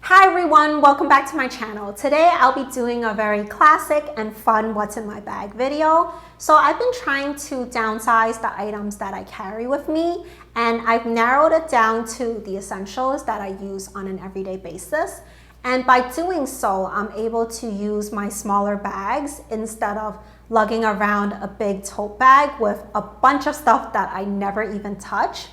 Hi everyone, welcome back to my channel. Today I'll be doing a very classic and fun what's in my bag video. So I've been trying to downsize the items that I carry with me, and I've narrowed it down to the essentials that I use on an everyday basis. And by doing so, I'm able to use my smaller bags instead of lugging around a big tote bag with a bunch of stuff that I never even touch.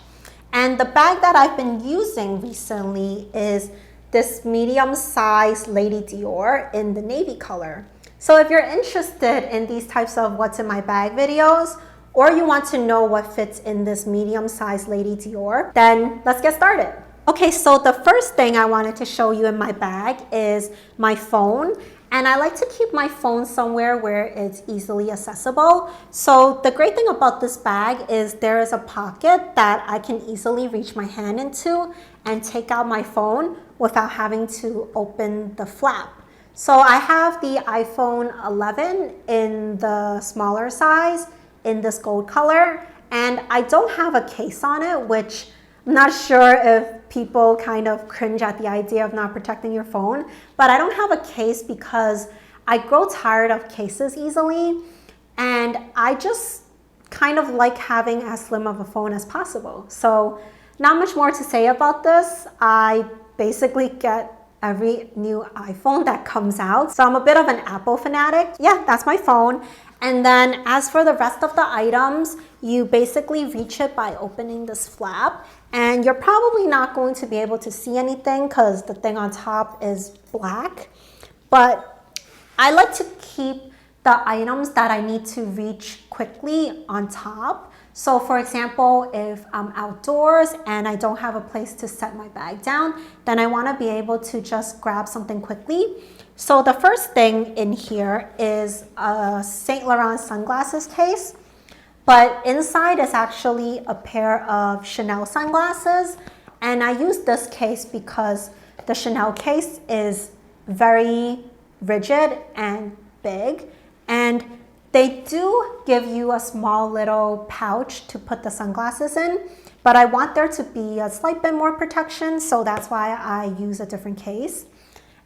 And the bag that I've been using recently is this medium-sized Lady Dior in the navy color. So if you're interested in these types of what's in my bag videos, or you want to know what fits in this medium-sized Lady Dior, then let's get started. Okay, so the first thing I wanted to show you in my bag is my phone. And I like to keep my phone somewhere where it's easily accessible. So the great thing about this bag is there is a pocket that I can easily reach my hand into and take out my phone without having to open the flap. So I have the iPhone 11 in the smaller size in this gold color, and I don't have a case on it, which I'm not sure if people kind of cringe at the idea of not protecting your phone, but I don't have a case because I grow tired of cases easily, and I just kind of like having as slim of a phone as possible. So not much more to say about this. I basically get every new iPhone that comes out. So I'm a bit of an Apple fanatic. Yeah, that's my phone. And then as for the rest of the items, you basically reach it by opening this flap, and you're probably not going to be able to see anything because the thing on top is black. But I like to keep the items that I need to reach quickly on top. So for example, if I'm outdoors and I don't have a place to set my bag down, then I want to be able to just grab something quickly. So the first thing in here is a Saint Laurent sunglasses case, but inside is actually a pair of Chanel sunglasses. And I use this case because the Chanel case is very rigid and big, and they do give you a small little pouch to put the sunglasses in, but I want there to be a slight bit more protection, so that's why I use a different case.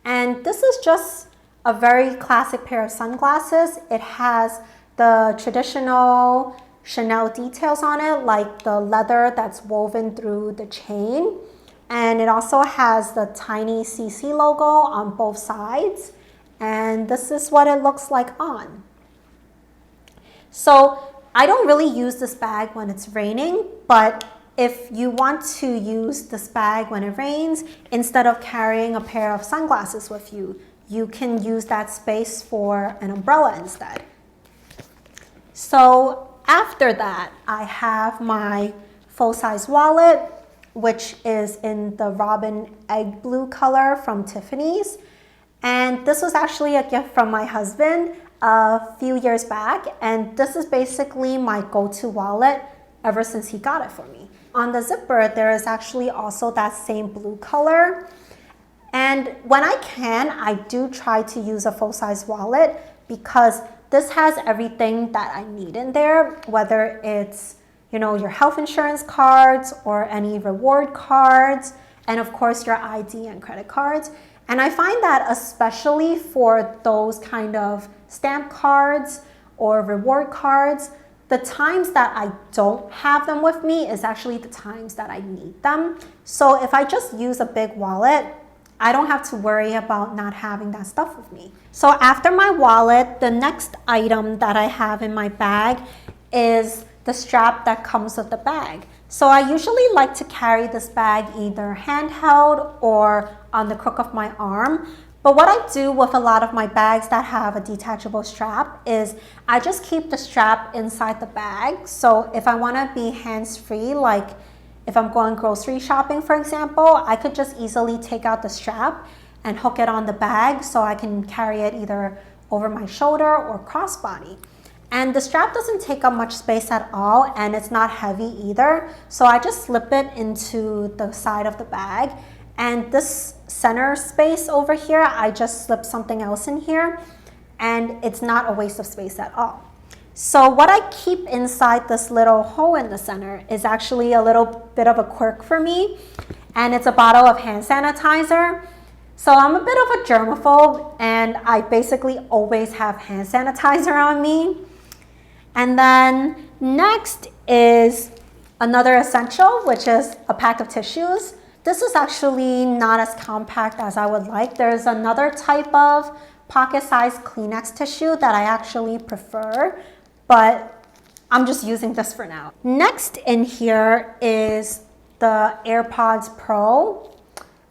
And this is just a very classic pair of sunglasses. It has the traditional Chanel details on it, like the leather that's woven through the chain. And it also has the tiny CC logo on both sides. And this is what it looks like on. So I don't really use this bag when it's raining, but if you want to use this bag when it rains, instead of carrying a pair of sunglasses with you, you can use that space for an umbrella instead. So after that, I have my full-size wallet, which is in the robin egg blue color from Tiffany's. And this was actually a gift from my husband a few years back, and this is basically my go-to wallet ever since he got it for me. On the zipper, there is actually also that same blue color. And when I can, I do try to use a full-size wallet because this has everything that I need in there, whether it's, your health insurance cards or any reward cards, and of course your ID and credit cards. And I find that especially for those kind of stamp cards or reward cards, the times that I don't have them with me is actually the times that I need them. So if I just use a big wallet, I don't have to worry about not having that stuff with me. So after my wallet, the next item that I have in my bag is the strap that comes with the bag. So I usually like to carry this bag either handheld or on the crook of my arm. But what I do with a lot of my bags that have a detachable strap is I just keep the strap inside the bag. So if I want to be hands-free, like if I'm going grocery shopping, for example, I could just easily take out the strap and hook it on the bag so I can carry it either over my shoulder or crossbody. And the strap doesn't take up much space at all, and it's not heavy either. So I just slip it into the side of the bag. And this center space over here, I just slip something else in here, and it's not a waste of space at all. So what I keep inside this little hole in the center is actually a little bit of a quirk for me, and it's a bottle of hand sanitizer. So I'm a bit of a germaphobe, and I basically always have hand sanitizer on me. And then next is another essential, which is a pack of tissues. This is actually not as compact as I would like. There's another type of pocket-sized Kleenex tissue that I actually prefer, but I'm just using this for now. Next in here is the AirPods Pro,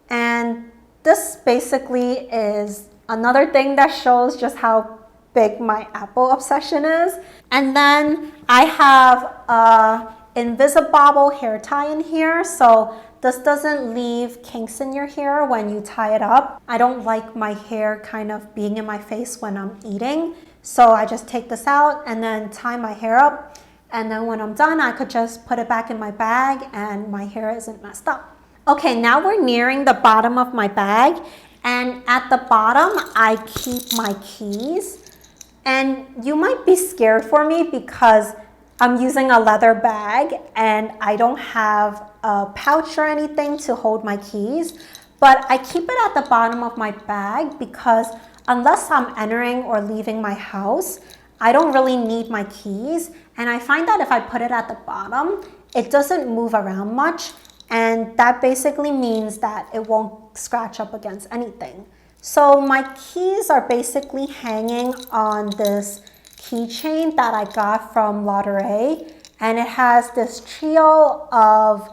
and this basically is another thing that shows just how big my Apple obsession is. And then I have a Invisibobble hair tie in here, so this doesn't leave kinks in your hair when you tie it up. I don't like my hair kind of being in my face when I'm eating, so I just take this out and then tie my hair up, and then when I'm done I could just put it back in my bag and my hair isn't messed up. Okay, now we're nearing the bottom of my bag, and at the bottom I keep my keys. And you might be scared for me because I'm using a leather bag and I don't have a pouch or anything to hold my keys, but I keep it at the bottom of my bag because unless I'm entering or leaving my house, I don't really need my keys. And I find that if I put it at the bottom, it doesn't move around much, and that basically means that it won't scratch up against anything. So my keys are basically hanging on this keychain that I got from Lottery, and it has this trio of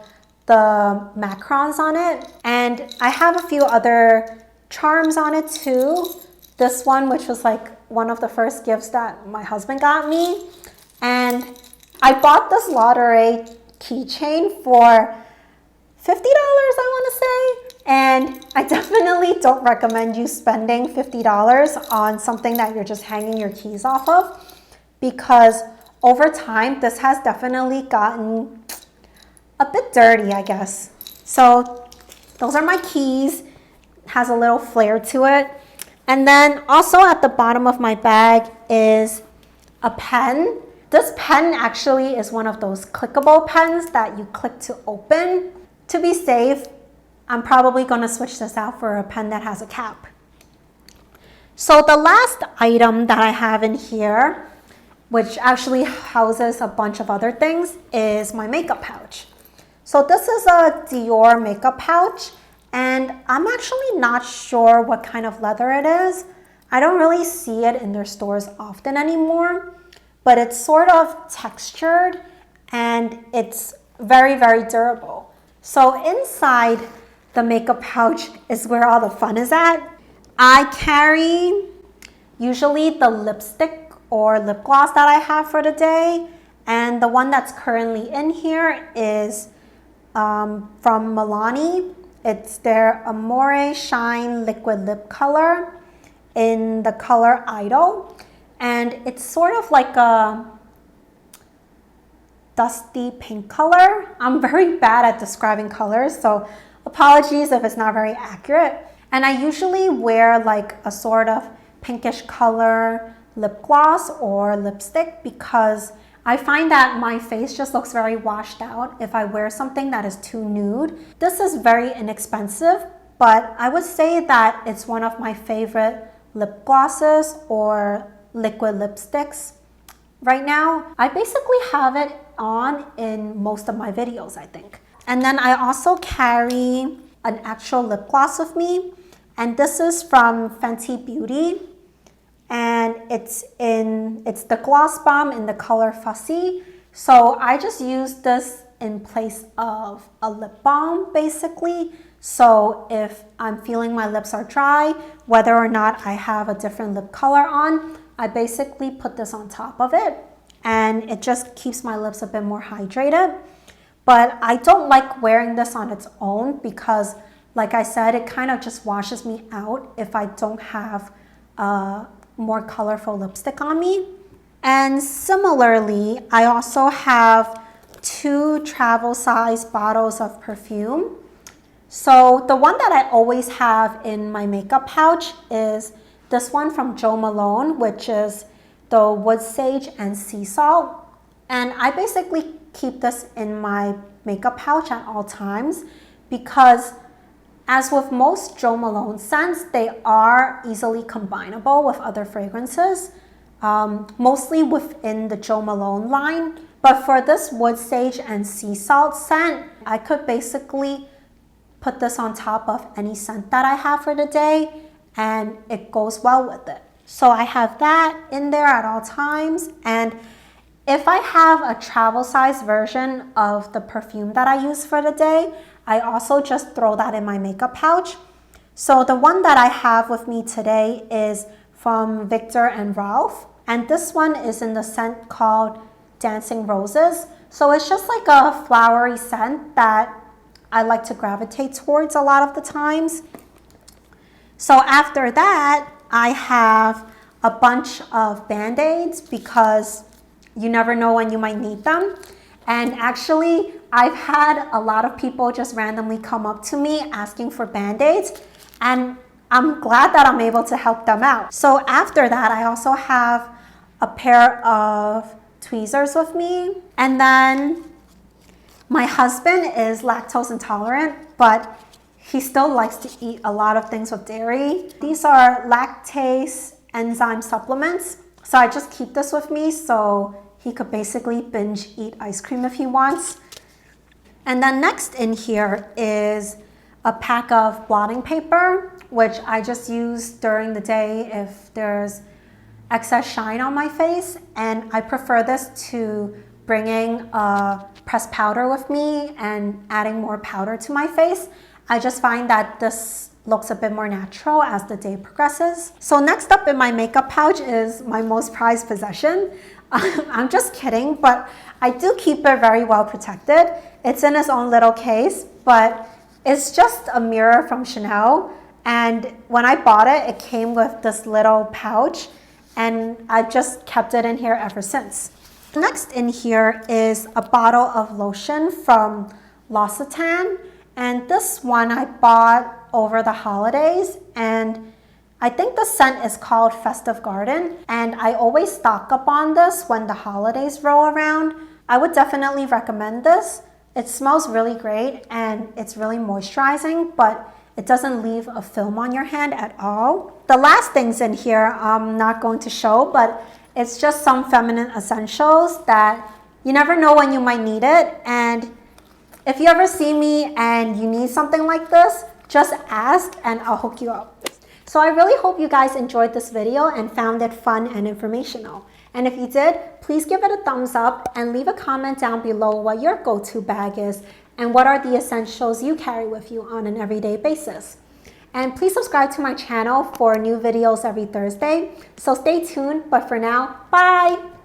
the macrons on it, and I have a few other charms on it too. This one, which was like one of the first gifts that my husband got me, and I bought this Lottery keychain for $50, I want to say. And I definitely don't recommend you spending $50 on something that you're just hanging your keys off of, because over time this has definitely gotten a bit dirty, I guess. So those are my keys. It has a little flair to it. And then also at the bottom of my bag is a pen. This pen actually is one of those clickable pens that you click to open. To be safe, I'm probably going to switch this out for a pen that has a cap. So the last item that I have in here, which actually houses a bunch of other things, is my makeup pouch. So this is a Dior makeup pouch, and I'm actually not sure what kind of leather it is. I don't really see it in their stores often anymore, but it's sort of textured and it's very, very durable. So inside the makeup pouch is where all the fun is at. I carry usually the lipstick or lip gloss that I have for the day, and the one that's currently in here is from Milani. It's their Amore Shine Liquid Lip Color in the color Idol, and it's sort of like a dusty pink color. I'm very bad at describing colors, so apologies if it's not very accurate. And I usually wear like a sort of pinkish color lip gloss or lipstick because I find that my face just looks very washed out if I wear something that is too nude. This is very inexpensive, but I would say that it's one of my favorite lip glosses or liquid lipsticks right now. I basically have it on in most of my videos, I think. And then I also carry an actual lip gloss with me, and this is from Fenty Beauty, and it's the gloss bomb in the color Fussy. So I just use this in place of a lip balm basically. So if I'm feeling my lips are dry, whether or not I have a different lip color on, I basically put this on top of it, and it just keeps my lips a bit more hydrated. But I don't like wearing this on its own because, like I said, it kind of just washes me out if I don't have a more colorful lipstick on me. And similarly, I also have 2 travel size bottles of perfume. So the one that I always have in my makeup pouch is this one from Jo Malone, which is the Wood Sage and Sea Salt. And I basically keep this in my makeup pouch at all times because As with most Jo Malone scents, they are easily combinable with other fragrances, mostly within the Jo Malone line. But for this wood sage and sea salt scent, I could basically put this on top of any scent that I have for the day, and it goes well with it. So I have that in there at all times. And if I have a travel size version of the perfume that I use for the day, I also just throw that in my makeup pouch. So the one that I have with me today is from Viktor and Rolf. And this one is in the scent called Dancing Roses. So it's just like a flowery scent that I like to gravitate towards a lot of the times. So after that, I have a bunch of Band-Aids because you never know when you might need them. And actually, I've had a lot of people just randomly come up to me asking for Band-Aids, and I'm glad that I'm able to help them out. So after that, I also have a pair of tweezers with me. And then my husband is lactose intolerant, but he still likes to eat a lot of things with dairy. These are lactase enzyme supplements. So I just keep this with me so he could basically binge eat ice cream if he wants. And then next in here is a pack of blotting paper, which I just use during the day if there's excess shine on my face. And I prefer this to bringing a pressed powder with me and adding more powder to my face. I just find that this looks a bit more natural as the day progresses. So next up in my makeup pouch is my most prized possession. I'm just kidding, but I do keep it very well protected. It's in its own little case, but it's just a mirror from Chanel. And when I bought it, it came with this little pouch, and I've just kept it in here ever since. Next in here is a bottle of lotion from L'Occitane. And this one I bought over the holidays, and I think the scent is called Festive Garden, and I always stock up on this when the holidays roll around. I would definitely recommend this. It smells really great and it's really moisturizing, but it doesn't leave a film on your hand at all. The last things in here I'm not going to show, but it's just some feminine essentials that you never know when you might need it. And if you ever see me and you need something like this, just ask and I'll hook you up. So I really hope you guys enjoyed this video and found it fun and informational. And if you did, please give it a thumbs up and leave a comment down below what your go-to bag is and what are the essentials you carry with you on an everyday basis. And please subscribe to my channel for new videos every Thursday. So stay tuned, but for now, bye!